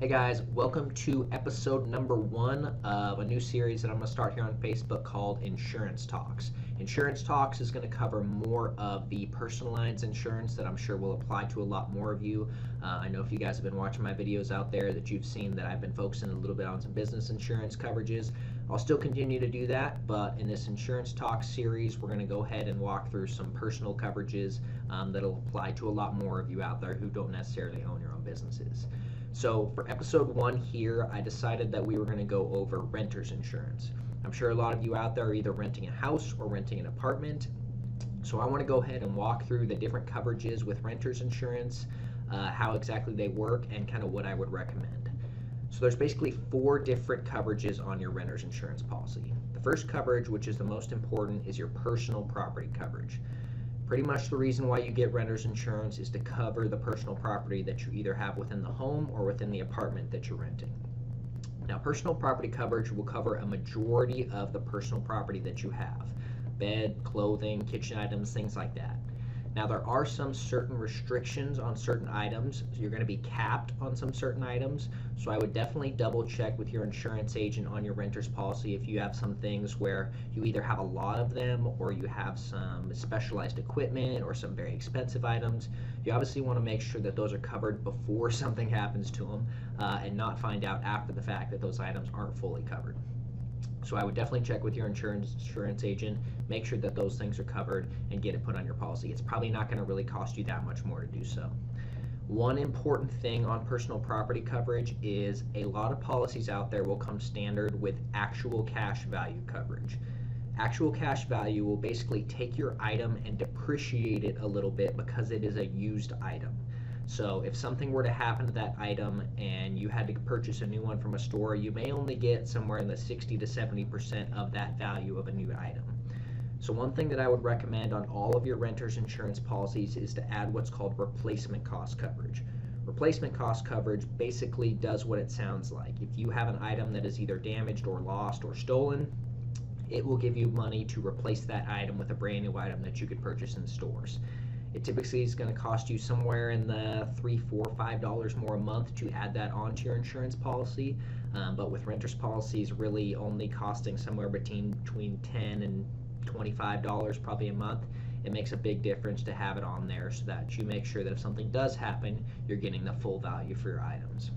Hey guys, welcome to episode number 1 of a new series that I'm going to start here on Facebook called Insurance Talks. Insurance Talks is going to cover more of the personal lines insurance that I'm sure will apply to a lot more of you. I know if you guys have been watching my videos out there that you've seen that I've been focusing a little bit on some business insurance coverages. I'll still continue to do that, but in this Insurance Talks series, we're going to go ahead and walk through some personal coverages that'll apply to a lot more of you out there who don't necessarily own your own businesses. So for episode 1 here, I decided that we were going to go over renter's insurance. I'm sure a lot of you out there are either renting a house or renting an apartment. So I want to go ahead and walk through the different coverages with renter's insurance, how exactly they work, and kind of what I would recommend. So there's basically 4 different coverages on your renter's insurance policy. The first coverage, which is the most important, is your personal property coverage. Pretty much the reason why you get renter's insurance is to cover the personal property that you either have within the home or within the apartment that you're renting. Now, personal property coverage will cover a majority of the personal property that you have: bed, clothing, kitchen items, things like that. Now, there are some certain restrictions on certain items. So you're going to be capped on some certain items. So I would definitely double check with your insurance agent on your renter's policy if you have some things where you either have a lot of them or you have some specialized equipment or some very expensive items. You obviously want to make sure that those are covered before something happens to them and not find out after the fact that those items aren't fully covered. So I would definitely check with your insurance agent, make sure that those things are covered, and get it put on your policy. It's probably not going to really cost you that much more to do so. One important thing on personal property coverage is a lot of policies out there will come standard with actual cash value coverage. Actual cash value will basically take your item and depreciate it a little bit because it is a used item. So if something were to happen to that item and you had to purchase a new one from a store, you may only get somewhere in the 60 to 70% of that value of a new item. So one thing that I would recommend on all of your renter's insurance policies is to add what's called replacement cost coverage. Replacement cost coverage basically does what it sounds like. If you have an item that is either damaged or lost or stolen, it will give you money to replace that item with a brand new item that you could purchase in stores. It typically is going to cost you somewhere in the $3, $4, $5 more a month to add that onto your insurance policy. But with renter's policies really only costing somewhere between $10 and $25 probably a month, it makes a big difference to have it on there so that you make sure that if something does happen, you're getting the full value for your items.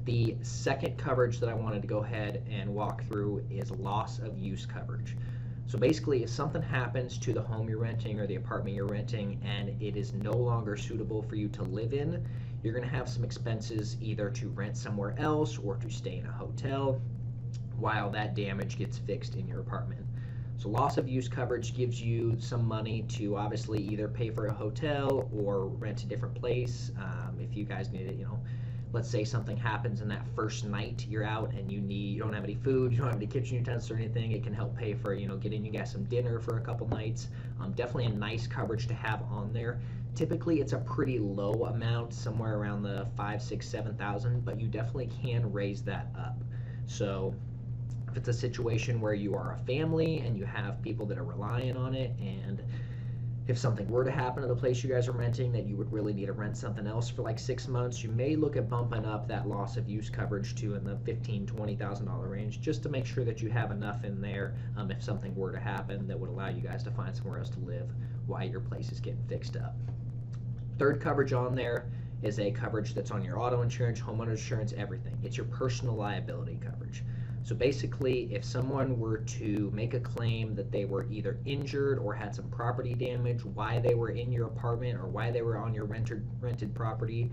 The second coverage that I wanted to go ahead and walk through is loss of use coverage. So basically, if something happens to the home you're renting or the apartment you're renting and it is no longer suitable for you to live in, you're going to have some expenses either to rent somewhere else or to stay in a hotel while that damage gets fixed in your apartment. So loss of use coverage gives you some money to obviously either pay for a hotel or rent a different place. If you guys need it, let's say something happens in that first night you're out and you don't have any food, you don't have any kitchen utensils or anything, it can help pay for getting you guys some dinner for a couple nights. Definitely a nice coverage to have on there. Typically it's a pretty low amount, somewhere around the 5, 6, 7,000, but you definitely can raise that up. So if it's a situation where you are a family and you have people that are relying on it, and if something were to happen to the place you guys are renting that you would really need to rent something else for like 6 months, you may look at bumping up that loss of use coverage to in the $15,000, $20,000 range, just to make sure that you have enough in there if something were to happen that would allow you guys to find somewhere else to live while your place is getting fixed up. Third coverage on there is a coverage that's on your auto insurance, homeowner insurance, everything. It's your personal liability coverage. So basically, if someone were to make a claim that they were either injured or had some property damage while they were in your apartment or while they were on your rented property,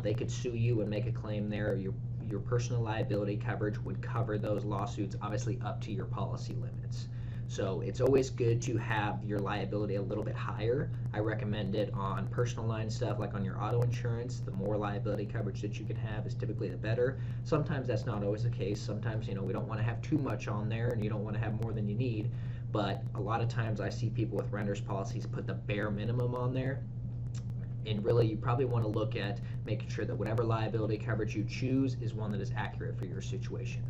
they could sue you and make a claim there. Your personal liability coverage would cover those lawsuits, obviously up to your policy limits. So it's always good to have your liability a little bit higher. I recommend it on personal line stuff, like on your auto insurance. The more liability coverage that you can have is typically the better. Sometimes that's not always the case. Sometimes, we don't want to have too much on there and you don't want to have more than you need. But a lot of times I see people with renter's policies put the bare minimum on there. And really, you probably want to look at making sure that whatever liability coverage you choose is one that is accurate for your situation.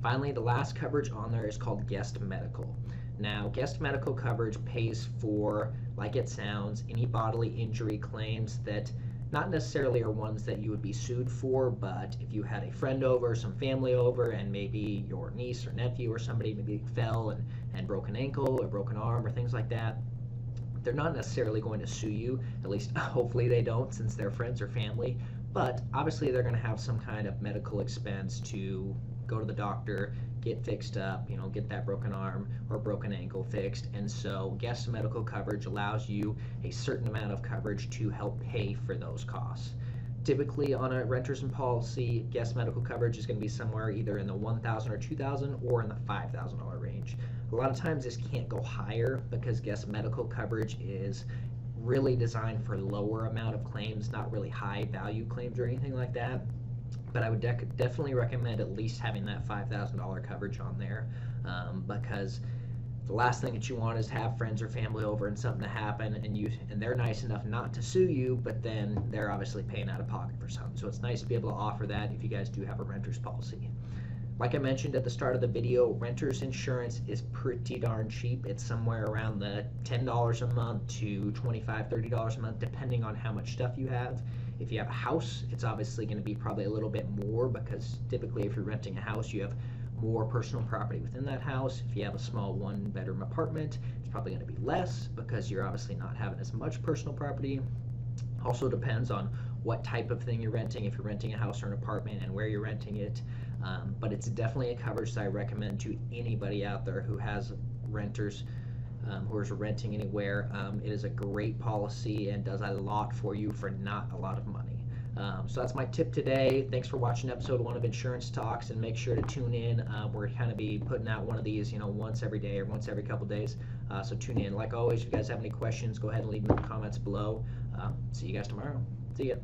Finally, the last coverage on there is called guest medical. Now, guest medical coverage pays for, like it sounds, any bodily injury claims that not necessarily are ones that you would be sued for, but if you had a friend over, some family over, and maybe your niece or nephew or somebody maybe fell and broke an ankle or broken arm or things like that, they're not necessarily going to sue you, at least hopefully they don't, since they're friends or family, but obviously they're going to have some kind of medical expense to go to the doctor, get fixed up, get that broken arm or broken ankle fixed. And so guest medical coverage allows you a certain amount of coverage to help pay for those costs. Typically on a renter's policy, guest medical coverage is going to be somewhere either in the $1,000 or $2,000 or in the $5,000 range. A lot of times this can't go higher because guest medical coverage is really designed for lower amount of claims, not really high value claims or anything like that. But I would definitely recommend at least having that $5,000 coverage on there, because the last thing that you want is to have friends or family over and something to happen and they're nice enough not to sue you, but then they're obviously paying out of pocket for something. So it's nice to be able to offer that if you guys do have a renter's policy. Like I mentioned at the start of the video, renter's insurance is pretty darn cheap. It's somewhere around the $10 a month to $25, $30 a month, depending on how much stuff you have. If you have a house, it's obviously going to be probably a little bit more, because typically if you're renting a house, you have more personal property within that house. If you have a small one-bedroom apartment, it's probably going to be less because you're obviously not having as much personal property. Also depends on what type of thing you're renting, if you're renting a house or an apartment, and where you're renting it. But it's definitely a coverage that I recommend to anybody out there who has renters, who is renting anywhere. It is a great policy and does a lot for you for not a lot of money. So that's my tip today. Thanks for watching episode 1 of Insurance Talks, and make sure to tune in. We're kind of be putting out one of these, once every day or once every couple days. So tune in. Like always, if you guys have any questions, go ahead and leave them in the comments below. See you guys tomorrow. See ya.